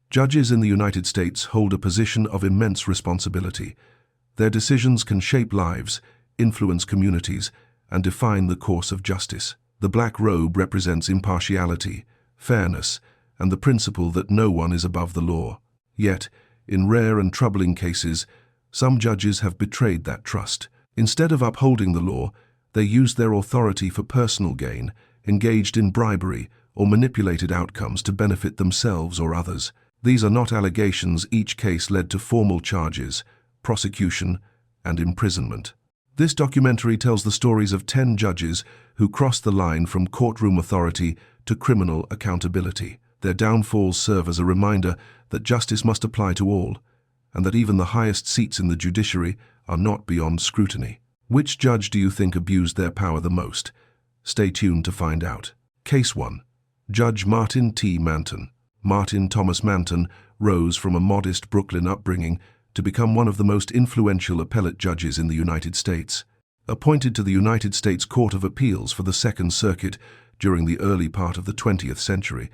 Judges in the United States hold a position of immense responsibility. Their decisions can shape lives, influence communities, and define the course of justice. The black robe represents impartiality, fairness, and the principle that no one is above the law. Yet, in rare and troubling cases, some judges have betrayed that trust. Instead of upholding the law, they used their authority for personal gain, engaged in bribery, or manipulated outcomes to benefit themselves or others. These are not allegations. Each case led to formal charges, prosecution, and imprisonment. This documentary tells the stories of 10 judges who crossed the line from courtroom authority to criminal accountability. Their downfalls serve as a reminder that justice must apply to all, and that even the highest seats in the judiciary are not beyond scrutiny. Which judge do you think abused their power the most? Stay tuned to find out. Case 1. Judge Martin T. Manton. Martin Thomas Manton rose from a modest Brooklyn upbringing to become one of the most influential appellate judges in the United States. Appointed to the United States Court of Appeals for the Second Circuit during the early part of the 20th century,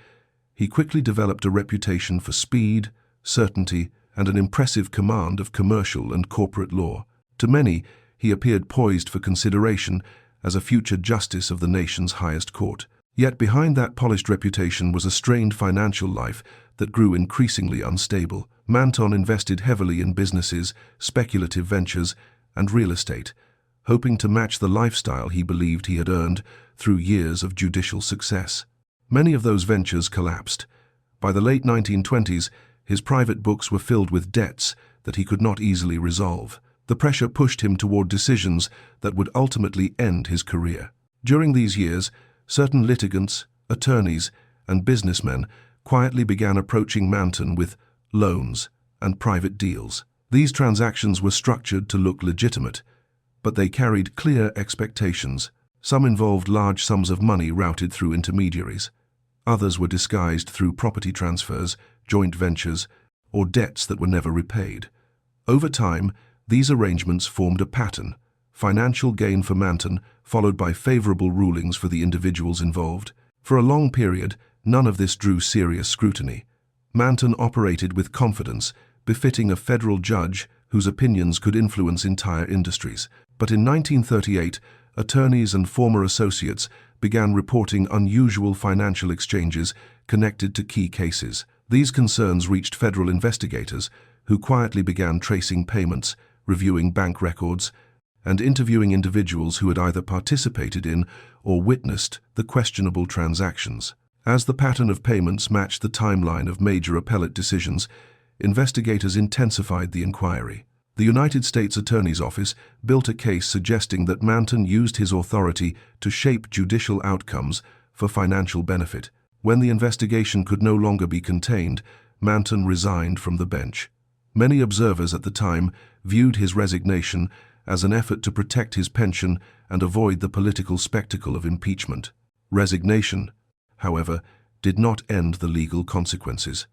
he quickly developed a reputation for speed, certainty, and an impressive command of commercial and corporate law. To many, he appeared poised for consideration as a future justice of the nation's highest court. Yet behind that polished reputation was a strained financial life that grew increasingly unstable. Manton invested heavily in businesses, speculative ventures, and real estate, hoping to match the lifestyle he believed he had earned through years of judicial success. Many of those ventures collapsed. By the late 1920s, his private books were filled with debts that he could not easily resolve. The pressure pushed him toward decisions that would ultimately end his career. During these years, certain litigants, attorneys, and businessmen quietly began approaching Manton with loans and private deals. These transactions were structured to look legitimate, but they carried clear expectations. Some involved large sums of money routed through intermediaries. Others were disguised through property transfers, joint ventures, or debts that were never repaid. Over time, these arrangements formed a pattern: financial gain for Manton, followed by favorable rulings for the individuals involved. For a long period, none of this drew serious scrutiny. Manton operated with confidence, befitting a federal judge whose opinions could influence entire industries. But in 1938, attorneys and former associates began reporting unusual financial exchanges connected to key cases. These concerns reached federal investigators, who quietly began tracing payments, reviewing bank records, and interviewing individuals who had either participated in or witnessed the questionable transactions. As the pattern of payments matched the timeline of major appellate decisions, investigators intensified the inquiry. The United States Attorney's Office built a case suggesting that Manton used his authority to shape judicial outcomes for financial benefit. When the investigation could no longer be contained, Manton resigned from the bench. Many observers at the time viewed his resignation as an effort to protect his pension and avoid the political spectacle of impeachment. Resignation, however, did not end the legal consequences.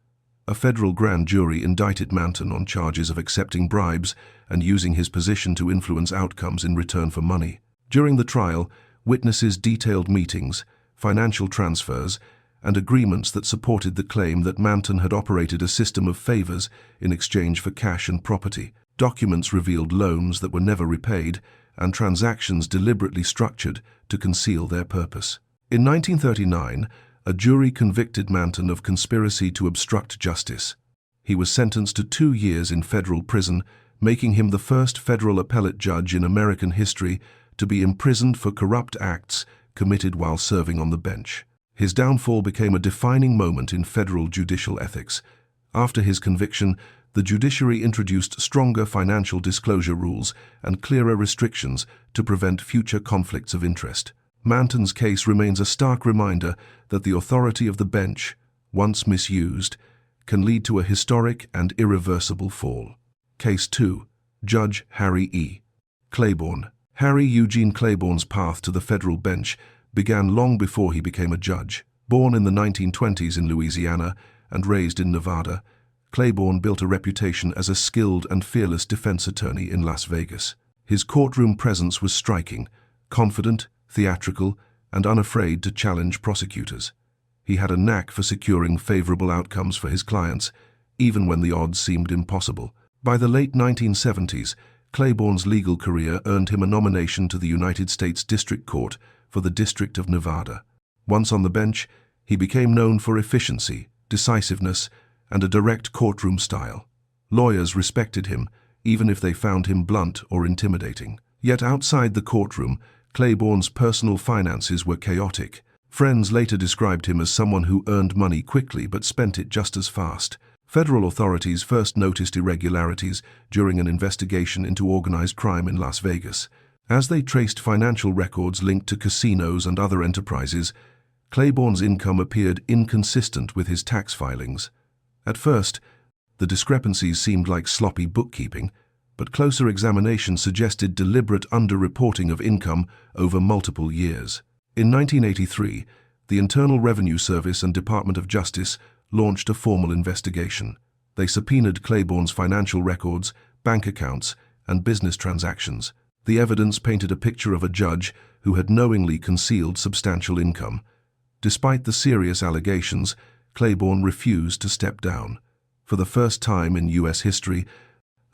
A federal grand jury indicted Manton on charges of accepting bribes and using his position to influence outcomes in return for money. During the trial, witnesses detailed meetings, financial transfers, and agreements that supported the claim that Manton had operated a system of favors in exchange for cash and property. Documents revealed loans that were never repaid and transactions deliberately structured to conceal their purpose. In 1939, a jury convicted Manton of conspiracy to obstruct justice. He was sentenced to 2 years in federal prison, making him the first federal appellate judge in American history to be imprisoned for corrupt acts committed while serving on the bench. His downfall became a defining moment in federal judicial ethics. After his conviction, the judiciary introduced stronger financial disclosure rules and clearer restrictions to prevent future conflicts of interest. Manton's case remains a stark reminder that the authority of the bench, once misused, can lead to a historic and irreversible fall. Case 2. Judge Harry E. Claiborne. Harry Eugene Claiborne's path to the federal bench began long before he became a judge. Born in the 1920s in Louisiana and raised in Nevada, Claiborne built a reputation as a skilled and fearless defense attorney in Las Vegas. His courtroom presence was striking, confident, theatrical, and unafraid to challenge prosecutors. He had a knack for securing favorable outcomes for his clients, even when the odds seemed impossible. By the late 1970s, Claiborne's legal career earned him a nomination to the United States District Court for the District of Nevada. Once on the bench, he became known for efficiency, decisiveness, and a direct courtroom style. Lawyers respected him, even if they found him blunt or intimidating. Yet outside the courtroom, Claiborne's personal finances were chaotic. Friends later described him as someone who earned money quickly but spent it just as fast. Federal authorities first noticed irregularities during an investigation into organized crime in Las Vegas. As they traced financial records linked to casinos and other enterprises, Claiborne's income appeared inconsistent with his tax filings. At first, the discrepancies seemed like sloppy bookkeeping, but closer examination suggested deliberate underreporting of income over multiple years. In 1983, the Internal Revenue Service and Department of Justice launched a formal investigation. They subpoenaed Claiborne's financial records, bank accounts, and business transactions. The evidence painted a picture of a judge who had knowingly concealed substantial income. Despite the serious allegations, Claiborne refused to step down. For the first time in U.S. history,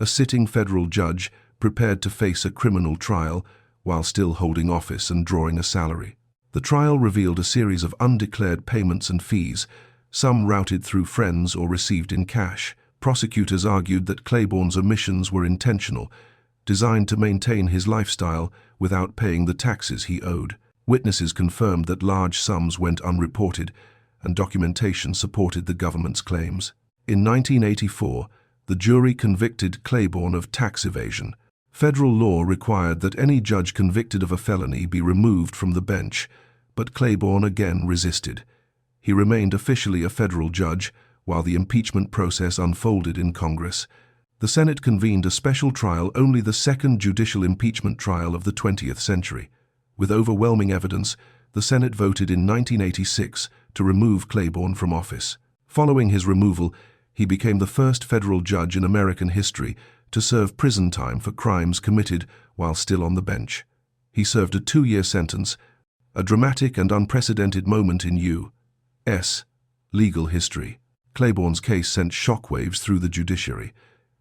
a sitting federal judge prepared to face a criminal trial while still holding office and drawing a salary. The trial revealed a series of undeclared payments and fees, some routed through friends or received in cash. Prosecutors argued that Claiborne's omissions were intentional, designed to maintain his lifestyle without paying the taxes he owed. Witnesses confirmed that large sums went unreported, and documentation supported the government's claims. In 1984, the jury convicted Claiborne of tax evasion. Federal law required that any judge convicted of a felony be removed from the bench, but Claiborne again resisted. He remained officially a federal judge while the impeachment process unfolded in Congress. The Senate convened a special trial, only the second judicial impeachment trial of the 20th century. With overwhelming evidence, the Senate voted in 1986 to remove Claiborne from office. Following his removal, he became the first federal judge in American history to serve prison time for crimes committed while still on the bench. He served a 2-year sentence, a dramatic and unprecedented moment in U.S. legal history. Claiborne's case sent shockwaves through the judiciary.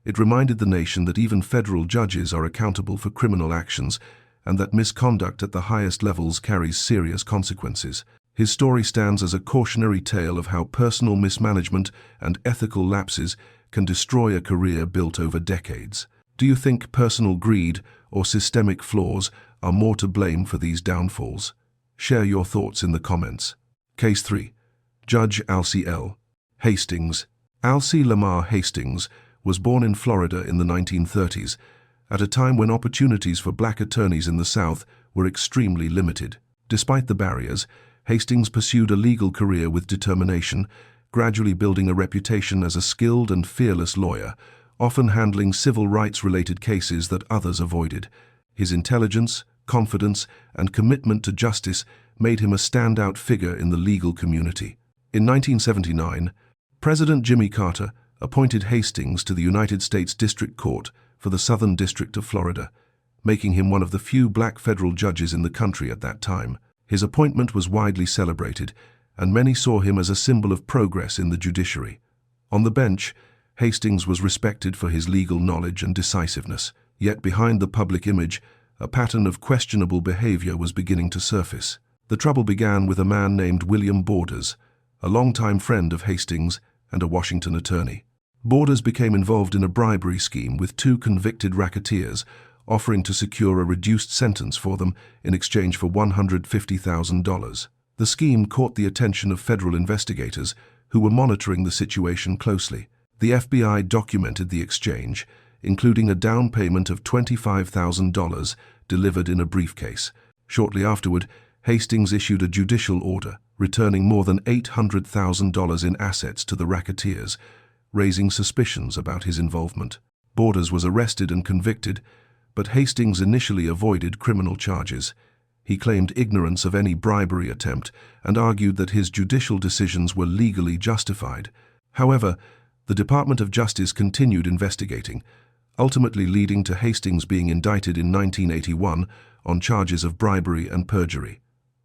It reminded the nation that even federal judges are accountable for criminal actions and that misconduct at the highest levels carries serious consequences. His story stands as a cautionary tale of how personal mismanagement and ethical lapses can destroy a career built over decades. Do you think personal greed or systemic flaws are more to blame for these downfalls? Share your thoughts in the comments. Case 3. Judge Alcee L. Hastings. Alcee Lamar Hastings was born in Florida in the 1930s, at a time when opportunities for black attorneys in the South were extremely limited. Despite the barriers, Hastings pursued a legal career with determination, gradually building a reputation as a skilled and fearless lawyer, often handling civil rights-related cases that others avoided. His intelligence, confidence, and commitment to justice made him a standout figure in the legal community. In 1979, President Jimmy Carter appointed Hastings to the United States District Court for the Southern District of Florida, making him one of the few black federal judges in the country at that time. His appointment was widely celebrated, and many saw him as a symbol of progress in the judiciary. On the bench, Hastings was respected for his legal knowledge and decisiveness, yet behind the public image, a pattern of questionable behavior was beginning to surface. The trouble began with a man named William Borders, a longtime friend of Hastings and a Washington attorney. Borders became involved in a bribery scheme with 2 convicted racketeers, offering to secure a reduced sentence for them in exchange for $150,000. The scheme caught the attention of federal investigators who were monitoring the situation closely. The FBI documented the exchange, including a down payment of $25,000 delivered in a briefcase. Shortly afterward, Hastings issued a judicial order, returning more than $800,000 in assets to the racketeers, raising suspicions about his involvement. Borders was arrested and convicted, but Hastings initially avoided criminal charges. He claimed ignorance of any bribery attempt and argued that his judicial decisions were legally justified. However, the Department of Justice continued investigating, ultimately leading to Hastings being indicted in 1981 on charges of bribery and perjury.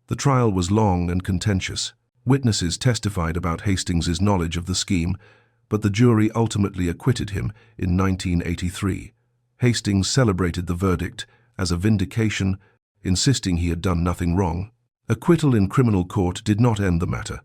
The trial was long and contentious. Witnesses testified about Hastings's knowledge of the scheme, but the jury ultimately acquitted him in 1983. Hastings celebrated the verdict as a vindication, insisting he had done nothing wrong. Acquittal in criminal court did not end the matter.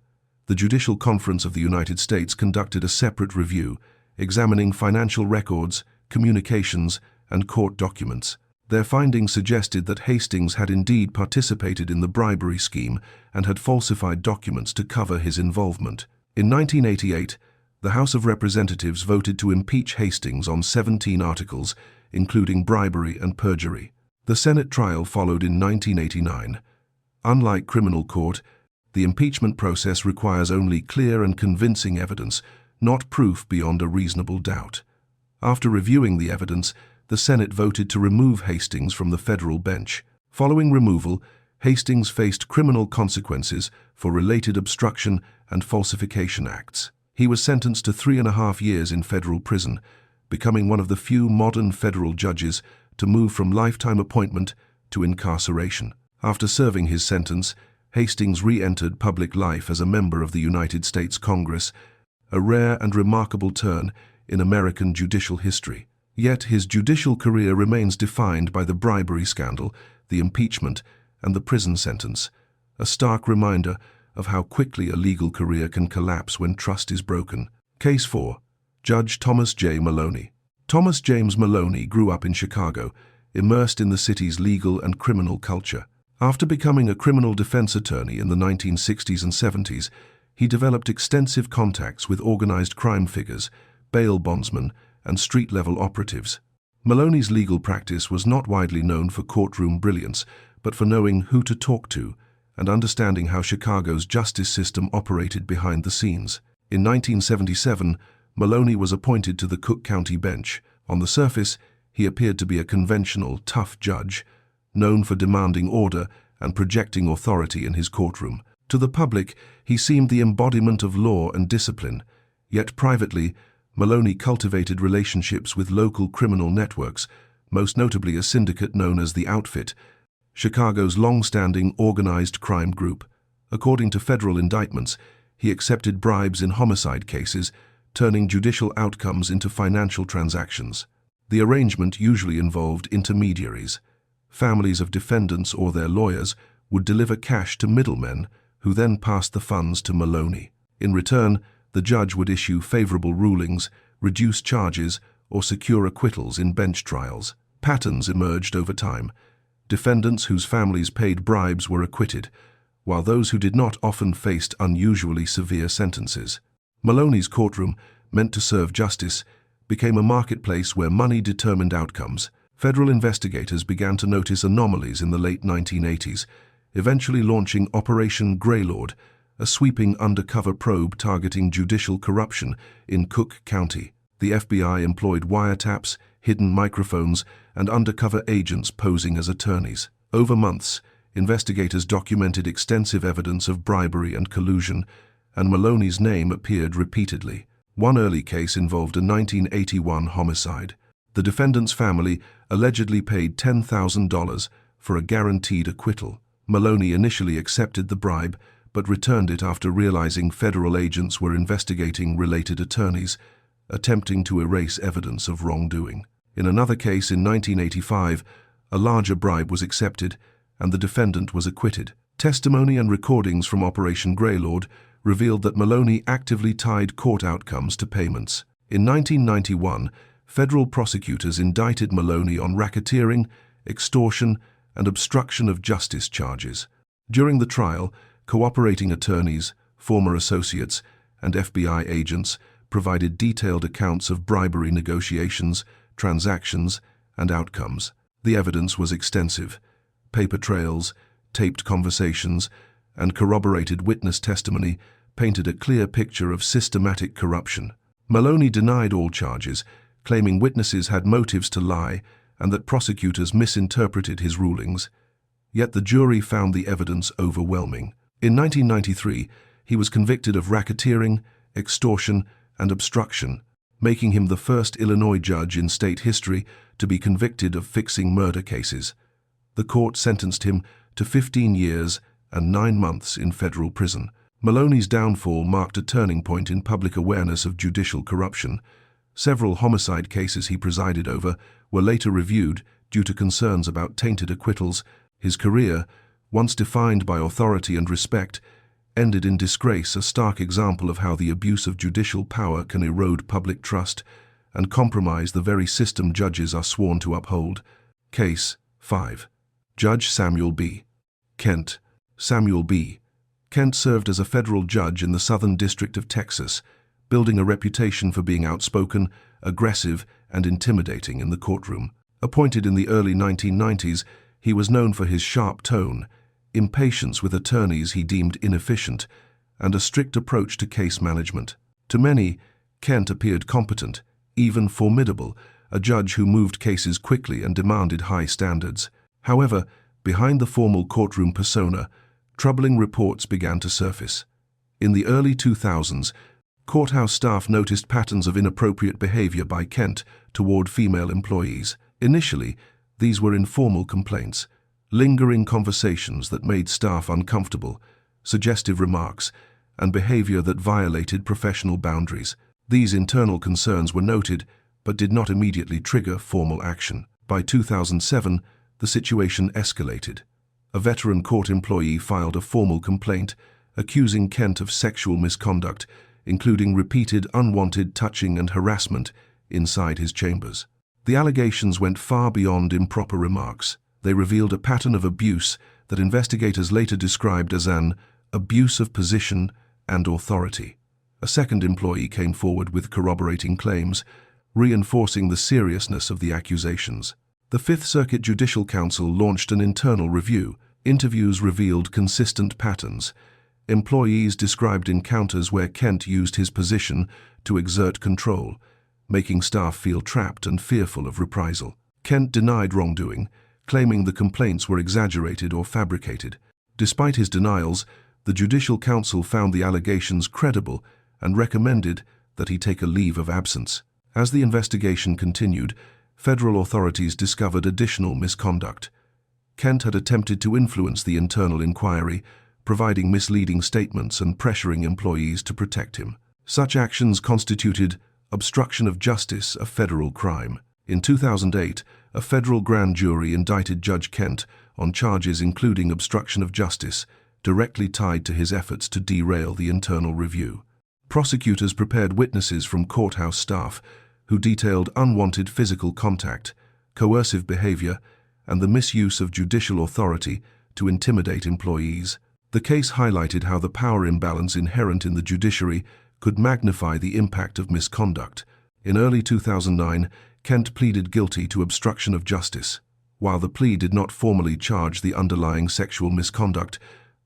The Judicial Conference of the United States conducted a separate review, examining financial records, communications, and court documents. Their findings suggested that Hastings had indeed participated in the bribery scheme and had falsified documents to cover his involvement. In 1988, the House of Representatives voted to impeach Hastings on 17 articles, including bribery and perjury. The Senate trial followed in 1989. Unlike criminal court, the impeachment process requires only clear and convincing evidence, not proof beyond a reasonable doubt. After reviewing the evidence, the Senate voted to remove Hastings from the federal bench. Following removal, Hastings faced criminal consequences for related obstruction and falsification acts. He was sentenced to 3.5 years in federal prison, becoming one of the few modern federal judges to move from lifetime appointment to incarceration. After serving his sentence, Hastings re-entered public life as a member of the United States Congress, a rare and remarkable turn in American judicial history. Yet his judicial career remains defined by the bribery scandal, the impeachment, and the prison sentence, a stark reminder of how quickly a legal career can collapse when trust is broken. Case 4. Judge Thomas J. Maloney. Thomas James Maloney grew up in Chicago, immersed in the city's legal and criminal culture. After becoming a criminal defense attorney in the 1960s and 70s, he developed extensive contacts with organized crime figures, bail bondsmen, and street-level operatives. Maloney's legal practice was not widely known for courtroom brilliance, but for knowing who to talk to and understanding how Chicago's justice system operated behind the scenes. In 1977, Maloney was appointed to the Cook County bench. On the surface, he appeared to be a conventional, tough judge, known for demanding order and projecting authority in his courtroom. To the public, he seemed the embodiment of law and discipline, yet privately, Maloney cultivated relationships with local criminal networks, most notably a syndicate known as the Outfit, Chicago's long-standing organized crime group. According to federal indictments, he accepted bribes in homicide cases, turning judicial outcomes into financial transactions. The arrangement usually involved intermediaries. Families of defendants or their lawyers would deliver cash to middlemen, who then passed the funds to Maloney. In return, the judge would issue favorable rulings, reduce charges, or secure acquittals in bench trials. Patterns emerged over time. Defendants whose families paid bribes were acquitted, while those who did not often faced unusually severe sentences. Maloney's courtroom, meant to serve justice, became a marketplace where money determined outcomes. Federal investigators began to notice anomalies in the late 1980s, eventually launching Operation Greylord, a sweeping undercover probe targeting judicial corruption in Cook County. The FBI employed wiretaps, hidden microphones, and undercover agents posing as attorneys. Over months, investigators documented extensive evidence of bribery and collusion, and Maloney's name appeared repeatedly. One early case involved a 1981 homicide. The defendant's family allegedly paid $10,000 for a guaranteed acquittal. Maloney initially accepted the bribe, but returned it after realizing federal agents were investigating related attorneys, attempting to erase evidence of wrongdoing. In another case in 1985, a larger bribe was accepted, and the defendant was acquitted. Testimony and recordings from Operation Greylord revealed that Maloney actively tied court outcomes to payments. In 1991, federal prosecutors indicted Maloney on racketeering, extortion, and obstruction of justice charges. During the trial, cooperating attorneys, former associates, and FBI agents provided detailed accounts of bribery negotiations, transactions, and outcomes. The evidence was extensive. Paper trails, taped conversations, and corroborated witness testimony painted a clear picture of systematic corruption. Maloney denied all charges, claiming witnesses had motives to lie and that prosecutors misinterpreted his rulings. Yet the jury found the evidence overwhelming. In 1993, he was convicted of racketeering, extortion, and obstruction, making him the first Illinois judge in state history to be convicted of fixing murder cases. The court sentenced him to 15 years and 9 months in federal prison. Maloney's downfall marked a turning point in public awareness of judicial corruption. Several homicide cases he presided over were later reviewed due to concerns about tainted acquittals. His career, once defined by authority and respect, ended in disgrace, a stark example of how the abuse of judicial power can erode public trust and compromise the very system judges are sworn to uphold. Case 5. Judge Samuel B. Kent. Samuel B. Kent served as a federal judge in the Southern District of Texas, building a reputation for being outspoken, aggressive, and intimidating in the courtroom. Appointed in the early 1990s, he was known for his sharp tone, impatience with attorneys he deemed inefficient, and a strict approach to case management. To many, Kent appeared competent, even formidable, a judge who moved cases quickly and demanded high standards. However, behind the formal courtroom persona, troubling reports began to surface. In the early 2000s, courthouse staff noticed patterns of inappropriate behavior by Kent toward female employees. Initially, these were informal complaints, lingering conversations that made staff uncomfortable, suggestive remarks, and behavior that violated professional boundaries. These internal concerns were noted, but did not immediately trigger formal action. By 2007, the situation escalated. A veteran court employee filed a formal complaint accusing Kent of sexual misconduct, including repeated unwanted touching and harassment inside his chambers. The allegations went far beyond improper remarks. They revealed a pattern of abuse that investigators later described as an abuse of position and authority. A second employee came forward with corroborating claims, reinforcing the seriousness of the accusations. The Fifth Circuit Judicial Council launched an internal review. Interviews revealed consistent patterns. Employees described encounters where Kent used his position to exert control, making staff feel trapped and fearful of reprisal. Kent denied wrongdoing, claiming the complaints were exaggerated or fabricated. Despite his denials, the Judicial Council found the allegations credible and recommended that he take a leave of absence. As the investigation continued, federal authorities discovered additional misconduct. Kent had attempted to influence the internal inquiry, providing misleading statements and pressuring employees to protect him. Such actions constituted obstruction of justice, a federal crime. In 2008, a federal grand jury indicted Judge Kent on charges including obstruction of justice, directly tied to his efforts to derail the internal review. Prosecutors prepared witnesses from courthouse staff who detailed unwanted physical contact, coercive behavior, and the misuse of judicial authority to intimidate employees. The case highlighted how the power imbalance inherent in the judiciary could magnify the impact of misconduct. In early 2009, Kent pleaded guilty to obstruction of justice. While the plea did not formally charge the underlying sexual misconduct,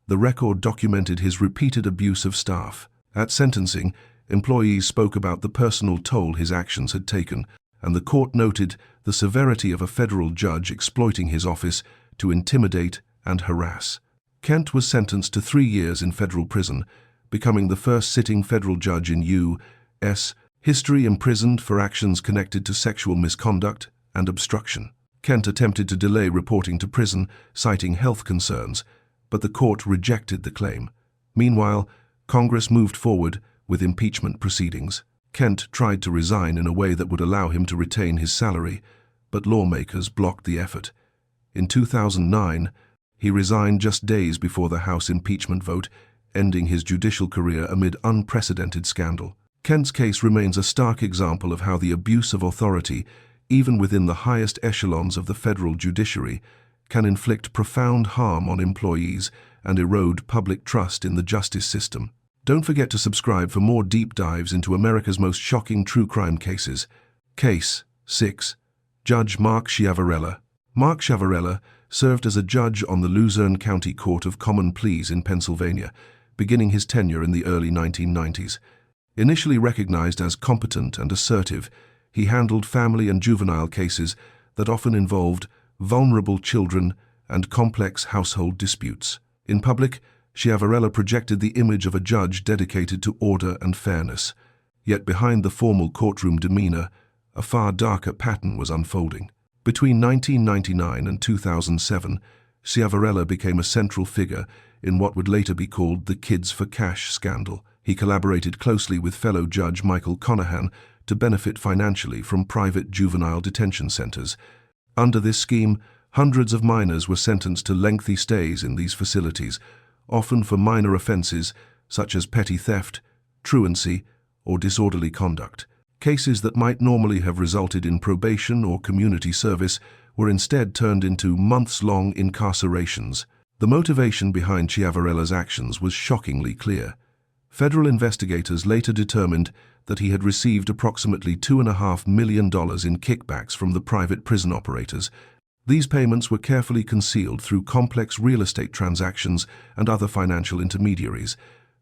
the record documented his repeated abuse of staff. At sentencing, employees spoke about the personal toll his actions had taken, and the court noted the severity of a federal judge exploiting his office to intimidate and harass. Kent was sentenced to 3 years in federal prison, becoming the first sitting federal judge in U.S. history imprisoned for actions connected to sexual misconduct and obstruction. Kent attempted to delay reporting to prison, citing health concerns, but the court rejected the claim. Meanwhile, Congress moved forward with impeachment proceedings. Kent tried to resign in a way that would allow him to retain his salary, but lawmakers blocked the effort. In 2009, he resigned just days before the House impeachment vote, ending his judicial career amid unprecedented scandal. Kent's case remains a stark example of how the abuse of authority, even within the highest echelons of the federal judiciary, can inflict profound harm on employees and erode public trust in the justice system. Don't forget to subscribe for more deep dives into America's most shocking true crime cases. Case 6. Judge Mark Schiavarella. Mark Schiavarella served as a judge on the Luzerne County Court of Common Pleas in Pennsylvania, beginning his tenure in the early 1990s. Initially recognized as competent and assertive, he handled family and juvenile cases that often involved vulnerable children and complex household disputes. In public, Schiavarella projected the image of a judge dedicated to order and fairness. Yet behind the formal courtroom demeanor, a far darker pattern was unfolding. Between 1999 and 2007, Schiavarella became a central figure in what would later be called the Kids for Cash scandal. He collaborated closely with fellow judge Michael Conahan to benefit financially from private juvenile detention centers. Under this scheme, hundreds of minors were sentenced to lengthy stays in these facilities, often for minor offenses such as petty theft, truancy, or disorderly conduct. Cases that might normally have resulted in probation or community service were instead turned into months-long incarcerations. The motivation behind Chiavarella's actions was shockingly clear. Federal investigators later determined that he had received approximately $2.5 million in kickbacks from the private prison operators. These payments were carefully concealed through complex real estate transactions and other financial intermediaries,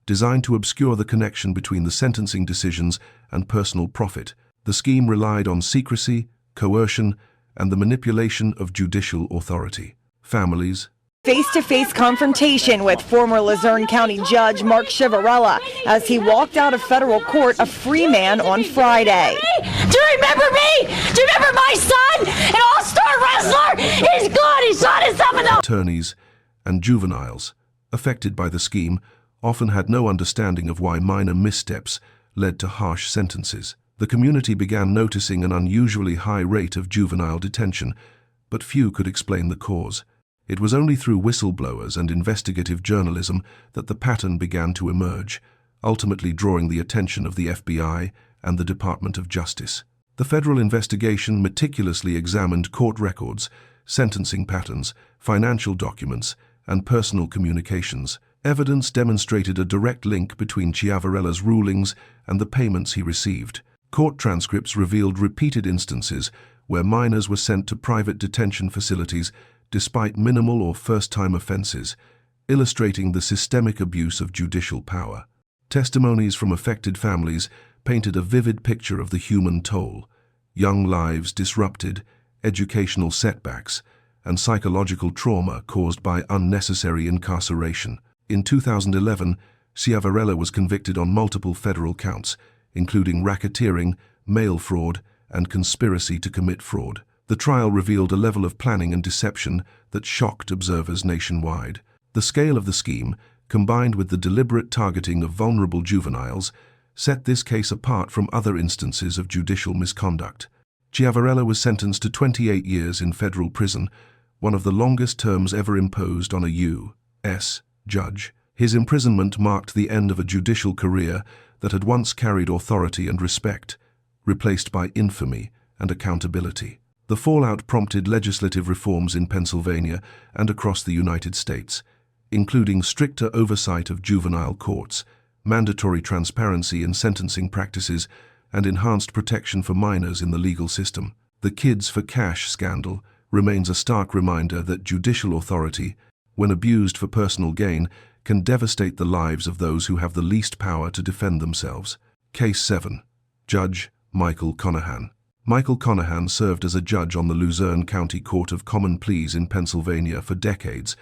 designed to obscure the connection between the sentencing decisions and personal profit. The scheme relied on secrecy, coercion, and the manipulation of judicial authority. Families, Face-to-face confrontation with former Luzerne County Judge Mark Chiavarella as he walked out of federal court a free man on Friday. Do you remember me? Do you remember my son? An all-star wrestler? He's gone. He shot himself in the... Attorneys and juveniles affected by the scheme often had no understanding of why minor missteps led to harsh sentences. The community began noticing an unusually high rate of juvenile detention, but few could explain the cause. It was only through whistleblowers and investigative journalism that the pattern began to emerge, ultimately drawing the attention of the FBI and the Department of Justice. The federal investigation meticulously examined court records, sentencing patterns, financial documents, and personal communications. Evidence demonstrated a direct link between Chiavarella's rulings and the payments he received. Court transcripts revealed repeated instances where minors were sent to private detention facilities despite minimal or first-time offenses, illustrating the systemic abuse of judicial power. Testimonies from affected families painted a vivid picture of the human toll: young lives disrupted, educational setbacks, and psychological trauma caused by unnecessary incarceration. In 2011, Chiavarella was convicted on multiple federal counts, including racketeering, mail fraud, and conspiracy to commit fraud. The trial revealed a level of planning and deception that shocked observers nationwide. The scale of the scheme, combined with the deliberate targeting of vulnerable juveniles, set this case apart from other instances of judicial misconduct. Chiavarella was sentenced to 28 years in federal prison, one of the longest terms ever imposed on a U.S. judge. His imprisonment marked the end of a judicial career that had once carried authority and respect, replaced by infamy and accountability. The fallout prompted legislative reforms in Pennsylvania and across the United States, including stricter oversight of juvenile courts, mandatory transparency in sentencing practices, and enhanced protection for minors in the legal system. The Kids for Cash scandal remains a stark reminder that judicial authority, when abused for personal gain, can devastate the lives of those who have the least power to defend themselves. Case 7. Judge Michael Conahan. Michael Conahan served as a judge on the Luzerne County Court of Common Pleas in Pennsylvania for decades,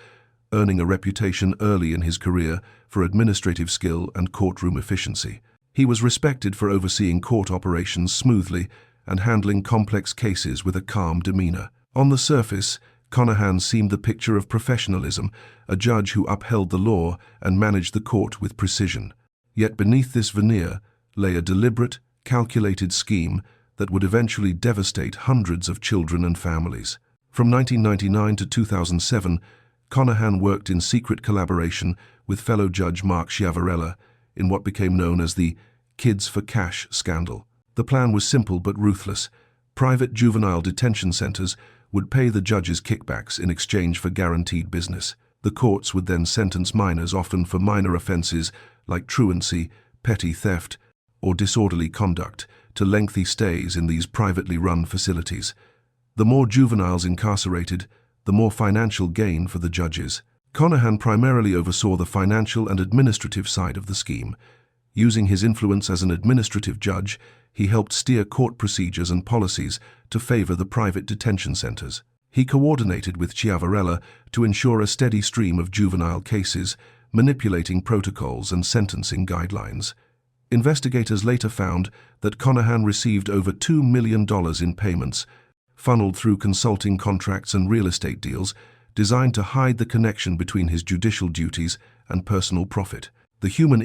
earning a reputation early in his career for administrative skill and courtroom efficiency. He was respected for overseeing court operations smoothly and handling complex cases with a calm demeanor. On the surface, Conahan seemed the picture of professionalism, a judge who upheld the law and managed the court with precision. Yet beneath this veneer lay a deliberate, calculated scheme that would eventually devastate hundreds of children and families. From 1999 to 2007, Conahan worked in secret collaboration with fellow judge Mark Chiavarella in what became known as the Kids for Cash scandal. The plan was simple but ruthless. Private juvenile detention centers would pay the judges kickbacks in exchange for guaranteed business. The courts would then sentence minors, often for minor offenses like truancy, petty theft, or disorderly conduct, to lengthy stays in these privately run facilities. The more juveniles incarcerated, the more financial gain for the judges. Conahan primarily oversaw the financial and administrative side of the scheme. Using his influence as an administrative judge, he helped steer court procedures and policies to favor the private detention centers. He coordinated with Chiavarella to ensure a steady stream of juvenile cases, manipulating protocols and sentencing guidelines. Investigators later found that Conahan received over $2 million in payments, funneled through consulting contracts and real estate deals, designed to hide the connection between his judicial duties and personal profit. The human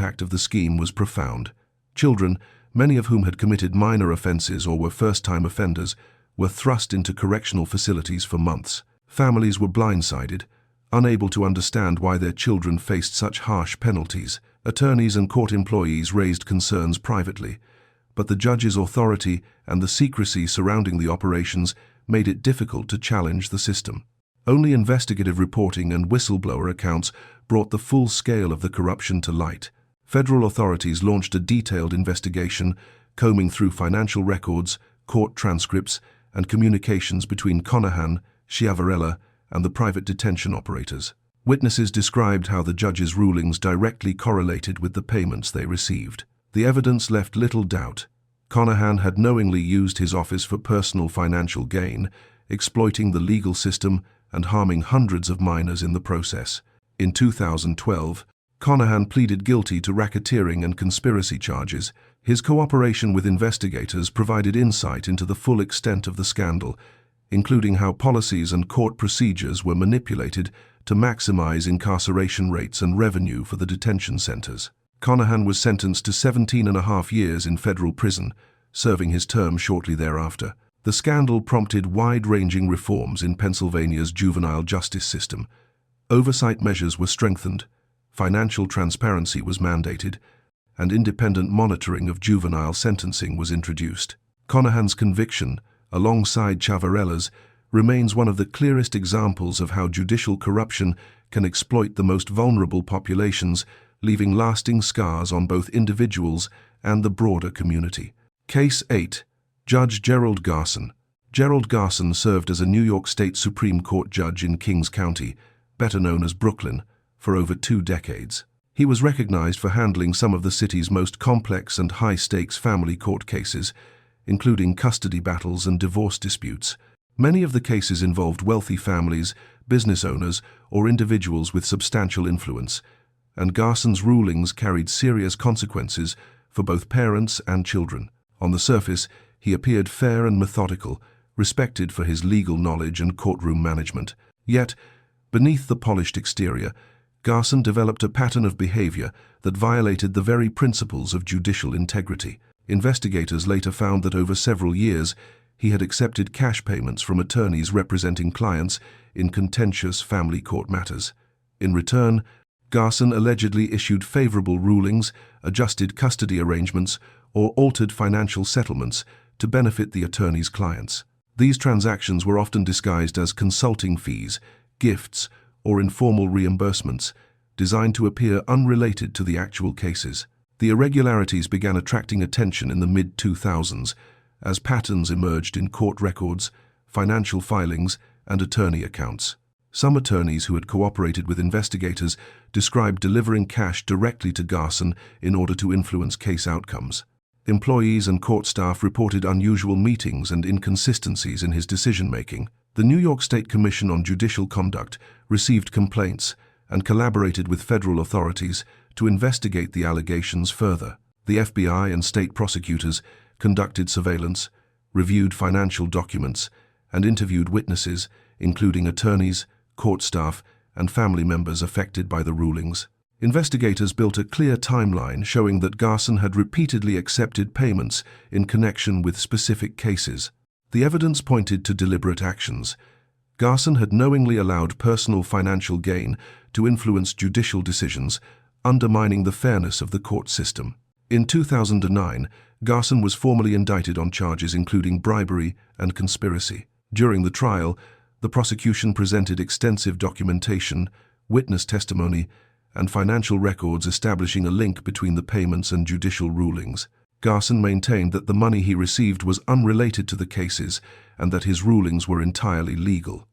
impact of the scheme was profound. Children, many of whom had committed minor offenses or were first-time offenders, were thrust into correctional facilities for months. Families were blindsided, unable to understand why their children faced such harsh penalties. Attorneys and court employees raised concerns privately, but the judge's authority and the secrecy surrounding the operations made it difficult to challenge the system. Only investigative reporting and whistleblower accounts brought the full scale of the corruption to light. Federal authorities launched a detailed investigation, combing through financial records, court transcripts, and communications between Conahan, Schiavarella, and the private detention operators. Witnesses described how the judge's rulings directly correlated with the payments they received. The evidence left little doubt. Conahan had knowingly used his office for personal financial gain, exploiting the legal system and harming hundreds of minors in the process. In 2012, Conahan pleaded guilty to racketeering and conspiracy charges. His cooperation with investigators provided insight into the full extent of the scandal, including how policies and court procedures were manipulated to maximize incarceration rates and revenue for the detention centers. Conahan was sentenced to 17.5 years in federal prison, serving his term shortly thereafter. The scandal prompted wide-ranging reforms in Pennsylvania's juvenile justice system. Oversight measures were strengthened, financial transparency was mandated, and independent monitoring of juvenile sentencing was introduced. Conahan's conviction, alongside Schiavarella's, remains one of the clearest examples of how judicial corruption can exploit the most vulnerable populations, leaving lasting scars on both individuals and the broader community. Case 8. Judge Gerald Garson. Gerald Garson served as a New York State Supreme Court judge in Kings County, better known as Brooklyn, for over 2 decades. He was recognized for handling some of the city's most complex and high-stakes family court cases, including custody battles and divorce disputes. Many of the cases involved wealthy families, business owners, or individuals with substantial influence, and Garson's rulings carried serious consequences for both parents and children. On the surface, he appeared fair and methodical, respected for his legal knowledge and courtroom management. Yet, beneath the polished exterior, Garson developed a pattern of behavior that violated the very principles of judicial integrity. Investigators later found that over several years, he had accepted cash payments from attorneys representing clients in contentious family court matters. In return, Garson allegedly issued favorable rulings, adjusted custody arrangements, or altered financial settlements to benefit the attorney's clients. These transactions were often disguised as consulting fees, gifts, or informal reimbursements, designed to appear unrelated to the actual cases. The irregularities began attracting attention in the mid-2000s as patterns emerged in court records, financial filings, and attorney accounts. Some attorneys who had cooperated with investigators described delivering cash directly to Garson in order to influence case outcomes. Employees and court staff reported unusual meetings and inconsistencies in his decision-making. The New York State Commission on Judicial Conduct received complaints and collaborated with federal authorities to investigate the allegations further. The FBI and state prosecutors conducted surveillance, reviewed financial documents, and interviewed witnesses, including attorneys, court staff, and family members affected by the rulings. Investigators built a clear timeline showing that Garson had repeatedly accepted payments in connection with specific cases. The evidence pointed to deliberate actions. Garson had knowingly allowed personal financial gain to influence judicial decisions, undermining the fairness of the court system. In 2009, Garson was formally indicted on charges including bribery and conspiracy. During the trial, the prosecution presented extensive documentation, witness testimony, and financial records establishing a link between the payments and judicial rulings. Garson maintained that the money he received was unrelated to the cases and that his rulings were entirely legal.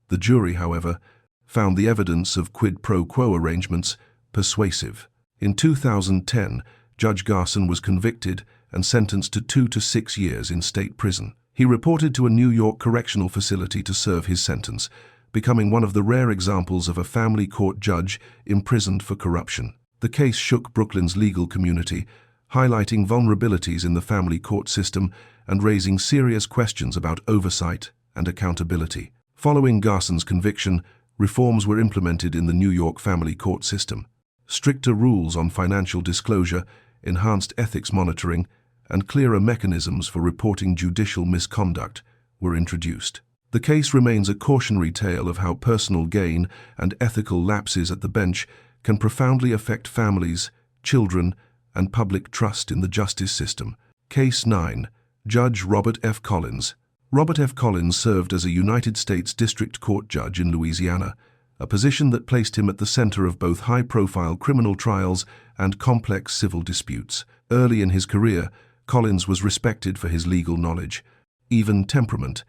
The jury, however, found the evidence of quid pro quo arrangements persuasive. In 2010, Judge Garson was convicted and sentenced to 2 to 6 years in state prison. He reported to a New York correctional facility to serve his sentence, becoming one of the rare examples of a family court judge imprisoned for corruption. The case shook Brooklyn's legal community, highlighting vulnerabilities in the family court system and raising serious questions about oversight and accountability. Following Garson's conviction, reforms were implemented in the New York family court system. Stricter rules on financial disclosure, enhanced ethics monitoring, and clearer mechanisms for reporting judicial misconduct were introduced. The case remains a cautionary tale of how personal gain and ethical lapses at the bench can profoundly affect families, children, and public trust in the justice system. Case 9. Judge Robert F. Collins. Robert F. Collins served as a United States District Court judge in Louisiana, a position that placed him at the center of both high-profile criminal trials and complex civil disputes. Early in his career, Collins was respected for his legal knowledge, even temperament,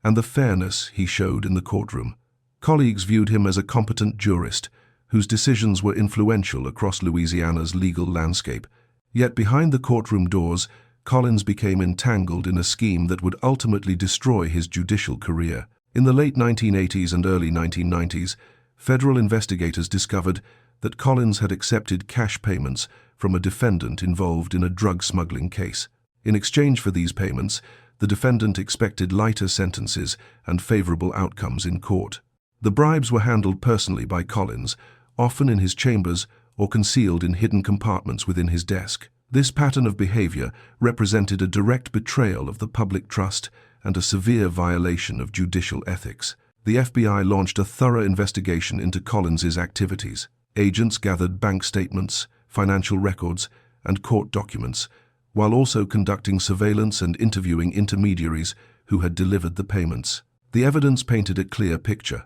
and the fairness he showed in the courtroom. Colleagues viewed him as a competent jurist, whose decisions were influential across Louisiana's legal landscape. Yet behind the courtroom doors, Collins became entangled in a scheme that would ultimately destroy his judicial career. In the late 1980s and early 1990s, federal investigators discovered that Collins had accepted cash payments from a defendant involved in a drug smuggling case. In exchange for these payments, the defendant expected lighter sentences and favorable outcomes in court. The bribes were handled personally by Collins, often in his chambers or concealed in hidden compartments within his desk. This pattern of behavior represented a direct betrayal of the public trust and a severe violation of judicial ethics. The FBI launched a thorough investigation into Collins's activities. Agents gathered bank statements, financial records, and court documents, while also conducting surveillance and interviewing intermediaries who had delivered the payments. The evidence painted a clear picture.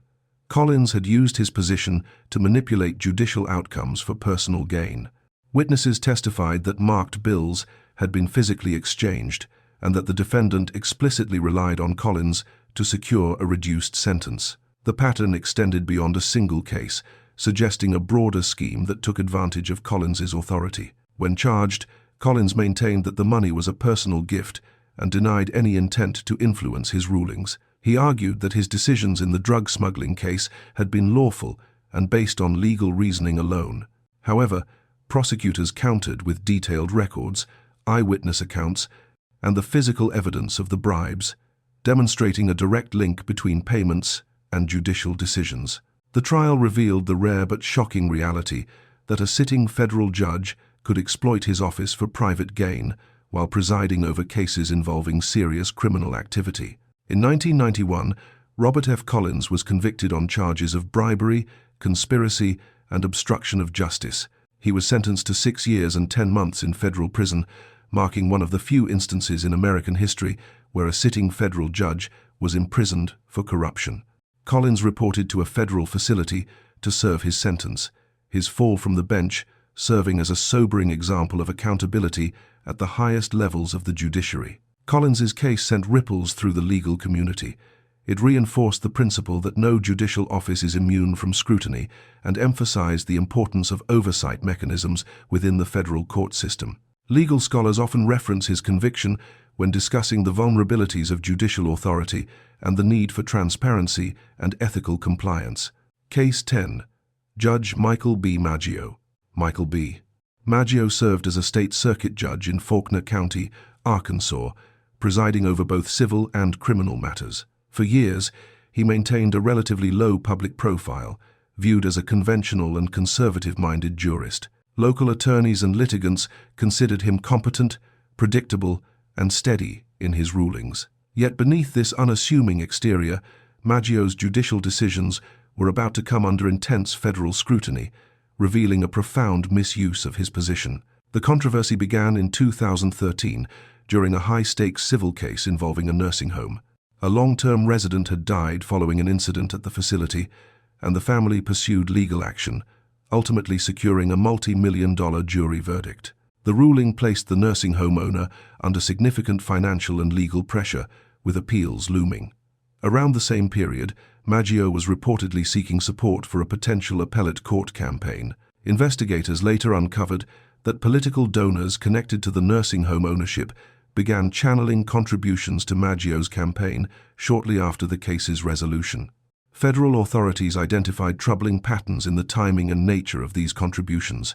Collins had used his position to manipulate judicial outcomes for personal gain. Witnesses testified that marked bills had been physically exchanged and that the defendant explicitly relied on Collins to secure a reduced sentence. The pattern extended beyond a single case, suggesting a broader scheme that took advantage of Collins's authority. When charged, Collins maintained that the money was a personal gift and denied any intent to influence his rulings. He argued that his decisions in the drug smuggling case had been lawful and based on legal reasoning alone. However, prosecutors countered with detailed records, eyewitness accounts, and the physical evidence of the bribes, demonstrating a direct link between payments and judicial decisions. The trial revealed the rare but shocking reality that a sitting federal judge could exploit his office for private gain while presiding over cases involving serious criminal activity. In 1991, Robert F. Collins was convicted on charges of bribery, conspiracy, and obstruction of justice. He was sentenced to 6 years and 10 months in federal prison, marking one of the few instances in American history where a sitting federal judge was imprisoned for corruption. Collins reported to a federal facility to serve his sentence, his fall from the bench serving as a sobering example of accountability at the highest levels of the judiciary. Collins's case sent ripples through the legal community. It reinforced the principle that no judicial office is immune from scrutiny and emphasized the importance of oversight mechanisms within the federal court system. Legal scholars often reference his conviction when discussing the vulnerabilities of judicial authority and the need for transparency and ethical compliance. Case 10. Judge Michael B. Maggio. Michael B. Maggio served as a state circuit judge in Faulkner County, Arkansas, presiding over both civil and criminal matters. For years, he maintained a relatively low public profile, viewed as a conventional and conservative-minded jurist. Local attorneys and litigants considered him competent, predictable, and steady in his rulings. Yet beneath this unassuming exterior, Maggio's judicial decisions were about to come under intense federal scrutiny, revealing a profound misuse of his position. The controversy began in 2013 during a high-stakes civil case involving a nursing home. A long-term resident had died following an incident at the facility, and the family pursued legal action, ultimately securing a multi-million-dollar jury verdict. The ruling placed the nursing home owner under significant financial and legal pressure, with appeals looming. Around the same period, Maggio was reportedly seeking support for a potential appellate court campaign. Investigators later uncovered that political donors connected to the nursing home ownership began channeling contributions to Maggio's campaign shortly after the case's resolution. Federal authorities identified troubling patterns in the timing and nature of these contributions.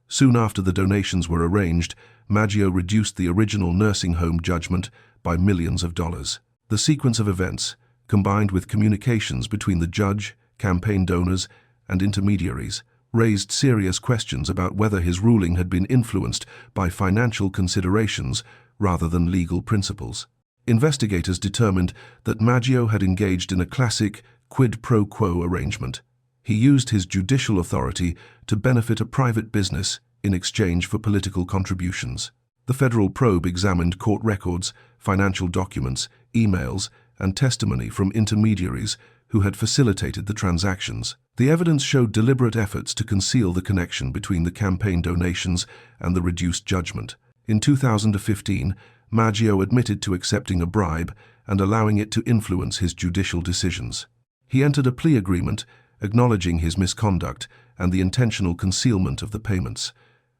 Soon after the donations were arranged, Maggio reduced the original nursing home judgment by millions of dollars. The sequence of events, combined with communications between the judge, campaign donors, and intermediaries, raised serious questions about whether his ruling had been influenced by financial considerations rather than legal principles. Investigators determined that Maggio had engaged in a classic quid pro quo arrangement. He used his judicial authority to benefit a private business in exchange for political contributions. The federal probe examined court records, financial documents, emails, and testimony from intermediaries who had facilitated the transactions. The evidence showed deliberate efforts to conceal the connection between the campaign donations and the reduced judgment. In 2015, Maggio admitted to accepting a bribe and allowing it to influence his judicial decisions. He entered a plea agreement, acknowledging his misconduct and the intentional concealment of the payments.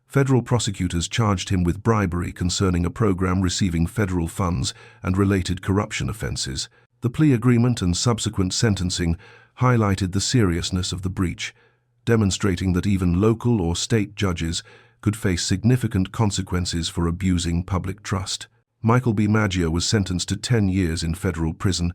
Federal prosecutors charged him with bribery concerning a program receiving federal funds and related corruption offenses. The plea agreement and subsequent sentencing highlighted the seriousness of the breach, demonstrating that even local or state judges could face significant consequences for abusing public trust. Michael B. Maggio was sentenced to 10 years in federal prison,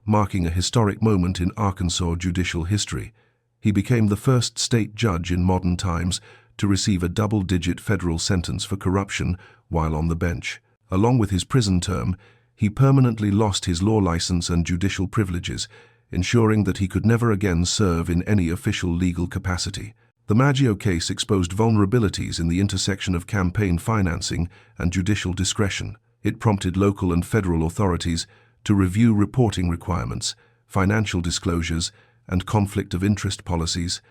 marking a historic moment in Arkansas judicial history. He became the first state judge in modern times to receive a double-digit federal sentence for corruption while on the bench. Along with his prison term, he permanently lost his law license and judicial privileges, ensuring that he could never again serve in any official legal capacity. The Maggio case exposed vulnerabilities in the intersection of campaign financing and judicial discretion. It prompted local and federal authorities to review reporting requirements, financial disclosures, and conflict of interest policies,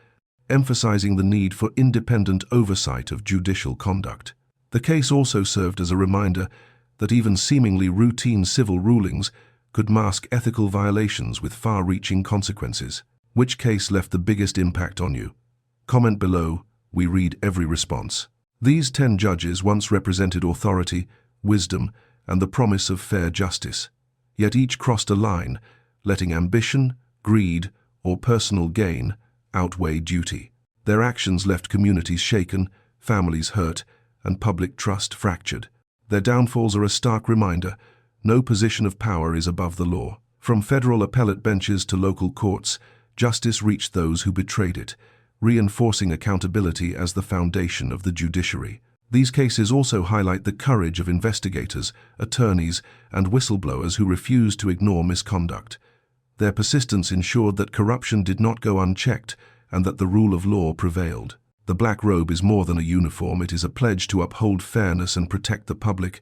emphasizing the need for independent oversight of judicial conduct. The case also served as a reminder that even seemingly routine civil rulings could mask ethical violations with far-reaching consequences. Which case left the biggest impact on you? Comment below. We read every response. These 10 judges once represented authority, wisdom, and the promise of fair justice. Yet each crossed a line, letting ambition, greed, or personal gain outweigh duty. Their actions left communities shaken, families hurt, and public trust fractured. Their downfalls are a stark reminder: no position of power is above the law. From federal appellate benches to local courts, justice reached those who betrayed it, reinforcing accountability as the foundation of the judiciary. These cases also highlight the courage of investigators, attorneys, and whistleblowers who refused to ignore misconduct. Their persistence ensured that corruption did not go unchecked and that the rule of law prevailed. The black robe is more than a uniform, it is a pledge to uphold fairness and protect the public.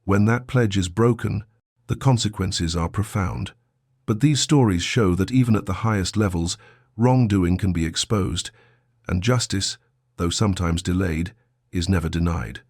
When that pledge is broken, the consequences are profound. But these stories show that even at the highest levels, wrongdoing can be exposed, and justice, though sometimes delayed, is never denied.